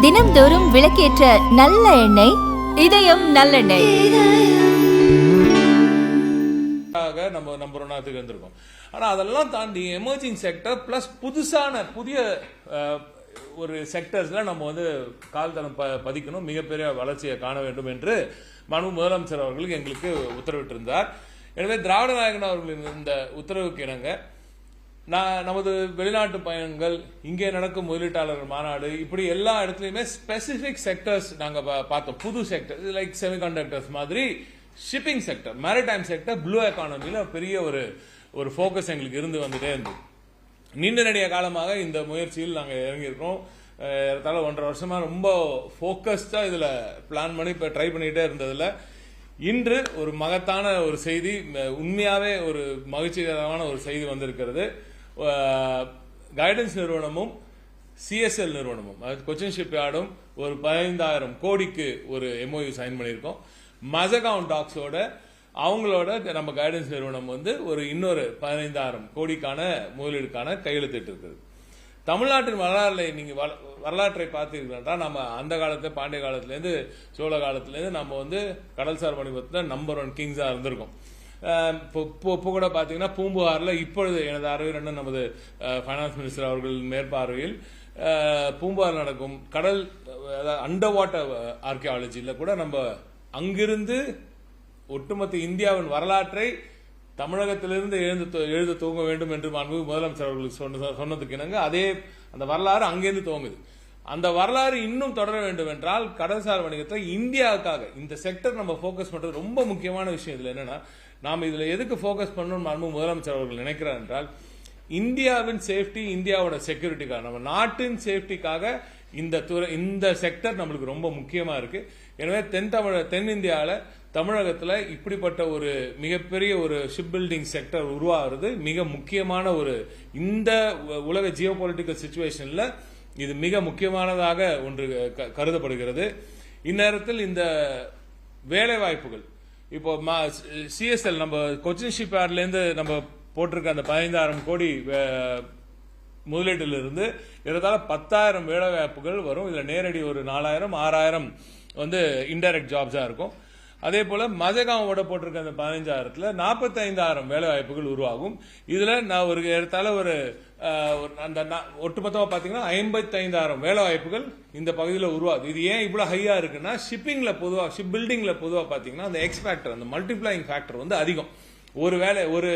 தினம்தோறும் விளக்கேற்ற நல்ல எண்ணெய் இதயம் நல்லெண்ணெய். நம்ம நம்பர் ஒன்னாத்துக்கு வந்திருக்கோம். ஆனா அதெல்லாம் தாண்டி எமர்ஜிங் செக்டர் பிளஸ் புதிய ஒரு செக்டர்ஸ்ல நம்ம வந்து கால்தடம் பதிக்கணும், மிகப்பெரிய வளர்ச்சியை காண வேண்டும் என்று முதலமைச்சர் அவர்களுக்கு எங்களுக்கு உத்தரவிட்டிருந்தார். எனவே திராவிட நாயகன் அவர்களின் இந்த உத்தரவுக்கு இணங்க நமது வெளிநாட்டு பயணங்கள், இங்கே நடக்கும் முதலீட்டாளர்கள் மாநாடு, இப்படி எல்லா இடத்துலையுமே ஸ்பெசிபிக் செக்டர்ஸ் நாங்க பார்த்தோம். புது செக்டர் லைக் செமிகண்டக்டர்ஸ் மாதிரி, shipping sector, maritime sector, blue எக்கானமில பெரிய ஒரு ஃபோக்கஸ் எங்களுக்கு இருந்து வந்துட்டே இருந்தது. நீண்ட நெடிய காலமாக இந்த முயற்சியில் நாங்கள் இறங்கியிருக்கோம். 1.5 வருஷமா ரொம்ப ஃபோக்கஸ்டா இதுல பிளான் பண்ணி இப்ப ட்ரை பண்ணிட்டே இருந்ததுல இன்று ஒரு மகத்தான ஒரு செய்தி, உண்மையாவே ஒரு மகிழ்ச்சிகரமான ஒரு செய்தி வந்திருக்கிறது. கைடன்ஸ் நிறுவனமும் CSL நிறுவனமும், அதாவது கொச்சின் ஷிப்யார்டும் ஒரு 15,000 கோடிக்கு ஒரு MOU சைன் பண்ணியிருக்கோம். மசகான் டாக்ஸோட அவங்களோட நம்ம கைடன்ஸ் நிறுவனம் வந்து இன்னொரு 15,000 கோடிக்கான முதலீடுக்கான கையெழுத்திட்டு இருக்குது. தமிழ்நாட்டின் வரலாற்றை பார்த்தீங்கன்னா நம்ம அந்த காலத்துல பாண்டிய காலத்திலேருந்து சோழ காலத்திலேருந்து நம்ம வந்து கடல்சார் வணிகத்தில் நம்பர் 1 கிங்ஸா இருந்திருக்கோம். இப்போ கூட பாத்தீங்கன்னா பூம்புகார்ல இப்பொழுது எனது அறிவுரைன்னு நமது பைனான்ஸ் மினிஸ்டர் அவர்கள் மேற்பார்வையில் பூம்புகார் நடக்கும் கடல் அண்டர் வாட்டர் ஆர்கியாலஜில கூட நம்ம அங்கிருந்து ஒட்டுமொத்த இந்தியாவின் வரலாற்றை தமிழகத்திலிருந்து எழுத துவங்க வேண்டும் என்று முதலமைச்சர் அவர்களுக்கு சொன்னதுக்கு இணங்க அந்த வரலாறு அங்கிருந்து துவங்குது. அந்த வரலாறு இன்னும் தொடர வேண்டும் என்றால் கடல்சார் வணிகத்தை இந்தியாவுக்காக இந்த செக்டர் நம்ம போக்கஸ் பண்றது ரொம்ப முக்கியமான விஷயம். இதுல என்னன்னா, நாம இதுல எதுக்கு போக்கஸ் பண்ணணும் முதலமைச்சர் அவர்கள் நினைக்கிறார் என்றால், இந்தியாவின் சேஃப்டி, இந்தியாவோட செக்யூரிட்டிக்காக, நம்ம நாட்டின் சேஃப்டிக்காக இந்த செக்டர் நம்மளுக்கு ரொம்ப முக்கியமா இருக்கு. எனவே தென்னிந்தியாவில் தமிழகத்துல இப்படிப்பட்ட ஒரு மிகப்பெரிய ஒரு ஷிப் பில்டிங் செக்டர் உருவாகிறது மிக முக்கியமான இந்த உலக ஜியோ பொலிட்டிக்கல் சிச்சுவேஷன்ல இது மிக முக்கியமானதாக ஒன்று கருதப்படுகிறது. இந்நேரத்தில் இந்த வேலை வாய்ப்புகள் இப்போ CSL நம்ம கொச்சின் ஷிப்யார்ட்ல இருந்து நம்ம போட்டிருக்க அந்த 15,000 கோடி முதலீட்டிலிருந்து ஏறத்தாழ 10,000 வேலை வாய்ப்புகள் வரும். இதுல நேரடி 4,000 6,000 வந்து இன்டைரக்ட் ஜாப்ஸா இருக்கும். அதே போல மசகாவோட போட்டிருக்க அந்த 15,000ல 45,000 வேலை வாய்ப்புகள் உருவாகும். இதுல நான் ஏறத்தாழ ஒட்டுமொத்தமா பாத்தீங்கன்னா 55,000 வேலை வாய்ப்புகள் இந்த பகுதியில் உருவாகுது. இது ஏன் இவ்வளவு ஹையா இருக்குன்னா, ஷிப்பிங்ல பொதுவா, ஷிப் பில்டிங்ல பொதுவா பாத்தீங்கன்னா அந்த எக்ஸ் ஃபேக்டர், அந்த மல்டிப்ளைங் ஃபேக்டர் வந்து அதிகம். ஒரு வேலை ஒரு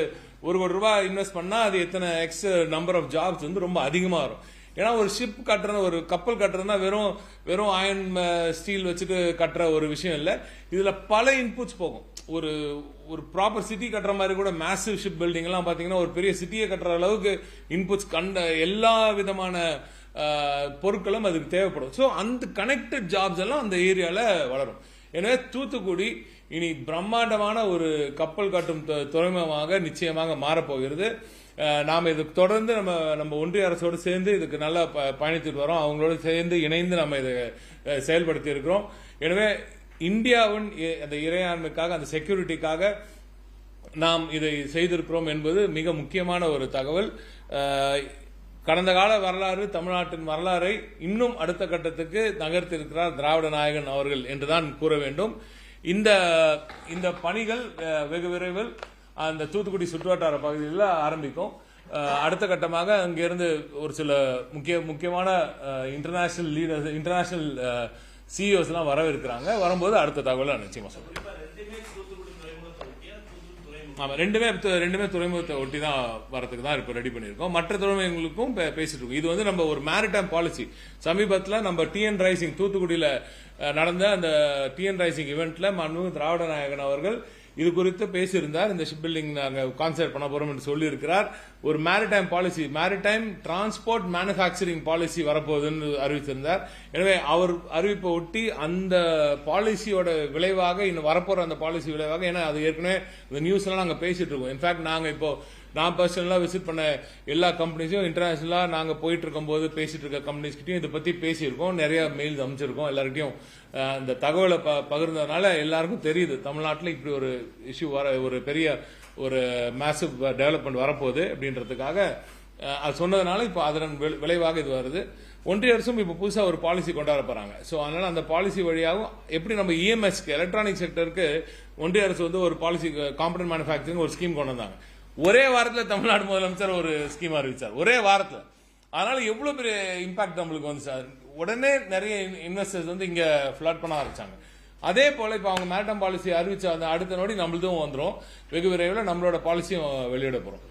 கோடி ரூபாய் இன்வெஸ்ட் பண்ணா அது எத்தனை எக்ஸ் நம்பர் ஆஃப் ஜாப்ஸ் வந்து ரொம்ப அதிகமா வரும். ஏன்னா ஒரு ஷிப் கட்டுறது, ஒரு கப்பல் கட்டுறதுனா வெறும் அயன் ஸ்டீல் வச்சுட்டு கட்டுற ஒரு விஷயம் இல்ல. இதுல பல இன்புட்ஸ் போகும். ஒரு ப்ராப்பர் சிட்டி கட்டுற மாதிரி கூட மேசிவ் ஷிப் பில்டிங் எல்லாம் பாத்தீங்கன்னா ஒரு பெரிய சிட்டியை கட்டுற அளவுக்கு இன்புட்ஸ் எல்லா விதமான பொருட்களும் அதுக்கு தேவைப்படும். ஸோ அந்த கனெக்டட் ஜாப்ஸ் எல்லாம் அந்த ஏரியால வளரும். எனவே தூத்துக்குடி இனி பிரம்மாண்டமான ஒரு கப்பல் கட்டும் துறைமுகமாக நிச்சயமாக மாறப்போகிறது. நாம இதுக்கு தொடர்ந்து நம்ம ஒன்றிய அரசோடு சேர்ந்து இதுக்கு நல்லா பயணித்துட்டு வரோம். அவங்களோட சேர்ந்து இணைந்து நம்ம இதை செயல்படுத்தி இருக்கிறோம். எனவே இந்தியாவின் அந்த இறையாண்மைக்காக, அந்த செக்யூரிட்டிக்காக நாம் இதை செய்திருக்கிறோம் என்பது மிக முக்கியமான ஒரு தகவல். கடந்த கால வரலாறு, தமிழ்நாட்டின் வரலாறை இன்னும் அடுத்த கட்டத்துக்கு நகர்த்திருக்கிறார் திராவிட நாயகன் அவர்கள் என்றுதான் கூற வேண்டும். இந்த பணிகள் வெகு விரைவில் அந்த தூத்துக்குடி சுற்றுவட்டார பகுதியில் ஆரம்பிக்கும். அடுத்த கட்டமாக அங்கிருந்து ஒரு சில முக்கியமான இன்டர்நேஷனல் லீடர்ஸ், இன்டர்நேஷனல் CEOs எல்லாம் வரவிருக்கிறாங்க. வரும்போது அடுத்த தகவலை நிச்சயமா சொல்றேன். ஆமா, ரெண்டுமே துறைமுகத்தை ஒட்டி தான் வரதுக்கு தான் இப்ப ரெடி பண்ணிருக்கோம். மற்ற துறைமுகங்களுக்கும் பேசிட்டு இருக்கோம். இது வந்து நம்ம ஒரு மேரிடைம் பாலிசி. சமீபத்தில் நம்ம TN ரைசிங் தூத்துக்குடியில நடந்த அந்த TN ரைசிங் இவெண்ட்ல திராவிட நாயகன் அவர்கள் இது குறித்து பேசியிருந்தார். இந்த ஷிப் பில்டிங் நாங்க கான்செப்ட் பண்ண போறோம் என்று சொல்லி இருக்கிறார். ஒரு maritime policy, maritime transport manufacturing policy வரப்போகுதுன்னு அறிவித்திருந்தார். எனவே அவர் அறிவிப்பை ஒட்டி அந்த பாலிசியோட விளைவாக இன்னும் வரப்போற அந்த பாலிசி விளைவாக, ஏன்னா அது ஏற்கனவே இந்த நியூஸ் எல்லாம் நாங்க பேசிட்டு இருக்கோம். இன்ஃபேக்ட் நாங்க நான் பர்சனலா விசிட் பண்ண எல்லா கம்பெனிஸையும் இன்டர்நேஷனலா நாங்க போயிட்டு இருக்கும் போது பேசிட்டு இருக்க கம்பெனிஸ் கிட்டையும் இதை பத்தி பேசியிருக்கோம். நிறைய மெயில்ஸ் அமைச்சிருக்கோம். எல்லார்கிட்டையும் இந்த தகவலை பகிர்ந்ததுனால எல்லாருக்கும் தெரியுது தமிழ்நாட்டில் இப்படி ஒரு இஷ்யூ ஒரு பெரிய ஒரு மேசிவ் டெவலப்மெண்ட் வரப்போகுது அப்படின்றதுக்காக அது சொன்னதுனால இப்போ அதன் விளைவாக இது வருது. ஒன்றிய அரசும் இப்போ புதுசாக ஒரு பாலிசி கொண்டாட போறாங்க. ஸோ அதனால அந்த பாலிசி வழியாகவும் எப்படி நம்ம இஎம்எஸ்க்கு எலக்ட்ரானிக் செக்டருக்கு ஒன்றிய அரசு வந்து ஒரு பாலிசி காம்பனன்ட் மேனுஃபேக்சரிங் ஒரு ஸ்கீம் கொண்டு வந்தாங்க. ஒரே வாரத்தில் தமிழ்நாடு முதலமைச்சர் ஒரு ஸ்கீம் அறிவிச்சார், ஒரே வாரத்தில். அதனால எவ்வளவு பெரிய இம்பாக்ட் நம்மளுக்கு வந்து சார். உடனே நிறைய இன்வெஸ்டர்ஸ் வந்து இங்க ஃபிளாட் பண்ண ஆரம்பிச்சாங்க. அதே போல இப்ப அவங்க மேரிடைம் பாலிசி அறிவிச்ச அந்த அடுத்த நொடி நம்மளதும் வந்துடும். வெகு விரைவில் நம்மளோட பாலிசியும் வெளியிட போறோம்.